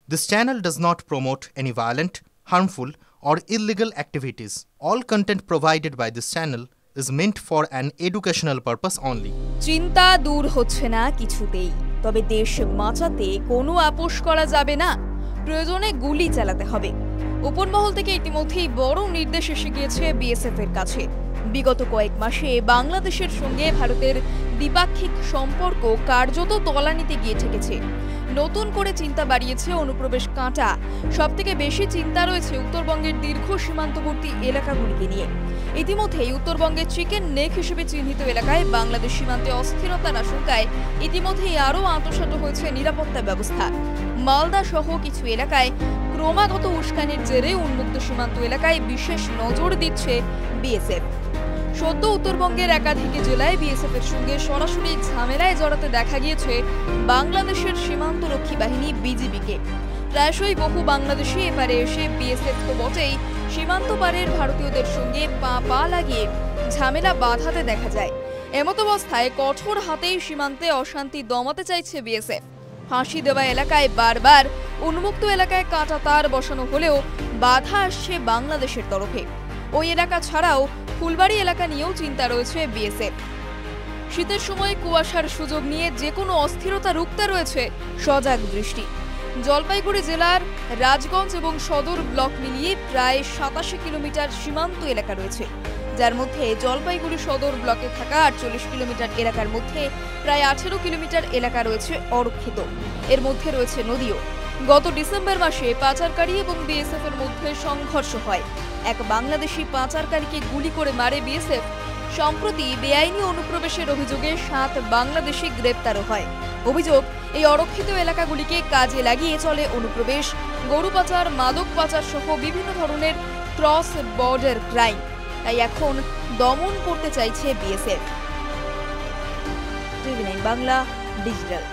This channel does not promote any violent, harmful, or illegal activities. All content provided by this channel is meant for an educational purpose only. চিন্তা দূর হচ্ছে না কিছুতেই, তবে দেশ বাঁচাতে কোনো আপোষ করা যাবে না, প্রয়োজনে গুলি চালাতে হবে। উপর মহল থেকে ইতিমধ্যেই বড় নির্দেশ এসে গিয়েছে বিএসএফ এর কাছে। বিগত কয়েক মাসে বাংলাদেশের সঙ্গে ভারতের দ্বিপাক্ষিক সম্পর্ক কার্যত তলানিতে গিয়ে ঠেকেছে। নতুন করে চিন্তা বাড়িয়েছে অনুপ্রবেশ কাঁটা। সবথেকে বেশি চিন্তা রয়েছে উত্তরবঙ্গের দীর্ঘ সীমান্তবর্তী এলাকাগুলিকে নিয়ে। ইতিমধ্যেই উত্তরবঙ্গের চিকেন নেক হিসেবে চিহ্নিত এলাকায় বাংলাদেশ সীমান্তে অস্থিরতার আশঙ্কায় ইতিমধ্যেই আরও আঁতসাঁত হয়েছে নিরাপত্তা ব্যবস্থা। মালদা সহ কিছু এলাকায় ক্রমাগত উস্কানির জেরে উন্মুক্ত সীমান্ত এলাকায় বিশেষ নজর দিচ্ছে বিএসএফ। সদ্য উত্তরবঙ্গের একাধিক জেলায় বিএসএফ এর সঙ্গে সরাসরি ঝামেলায় জড়াতে দেখা গিয়েছে বাংলাদেশের সীমান্তরক্ষী বাহিনী বিজিবিকে। প্রায়শই বহু বাংলাদেশি এপারে এসে বিএসএফ তো বটেই, সীমান্ত পারের ভারতীয়দের সঙ্গে পা লাগিয়ে ঝামেলা বাঁধাতে দেখা যায়। এমতাবস্থায় কঠোর হাতেই সীমান্তে অশান্তি দমাতে চাইছে বিএসএফ। ফাঁসি দেওয়া এলাকায় বারবার উন্মুক্ত এলাকায় কাঁটা তার বসানো হলেও বাধা আসছে বাংলাদেশের তরফে। ওই এলাকা ছাড়াও ফুলবাড়ি এলাকা নিয়েও চিন্তা রয়েছে বিএসএফ। শীতের সময় কুয়াশার সুযোগ নিয়ে যে কোনো অস্থিরতা রুখতে রয়েছে সজাগ দৃষ্টি। জলপাইগুড়ি জেলার রাজগঞ্জ এবং সদর ব্লক মিলিয়ে প্রায় 87 কিলোমিটার সীমান্ত এলাকা রয়েছে, যার মধ্যে জলপাইগুড়ি সদর ব্লকে থাকা 48 কিলোমিটার এলাকার মধ্যে প্রায় 18 কিলোমিটার এলাকা রয়েছে অরক্ষিত। এর মধ্যে রয়েছে নদীও। গত ডিসেম্বর মাসে পাচারকারী এবং বিএসএফ এর মধ্যে সংঘর্ষ হয়। এক বাংলাদেশি পাচারকারীকে গুলি করে মারে বিএসএফ। সম্প্রতি বেআইনি অনুপ্রবেশের অভিযোগে 7 বাংলাদেশি গ্রেপ্তারও হয়। অভিযোগ, এই অরক্ষিত এলাকাগুলিকে কাজে লাগিয়ে চলে অনুপ্রবেশ, গরু পাচার, মাদক পাচার সহ বিভিন্ন ধরনের ক্রস বর্ডার ক্রাইম। তাই এখন দমন করতে চাইছে বিএসএফ। টিভি9 বাংলা ডিজিটাল।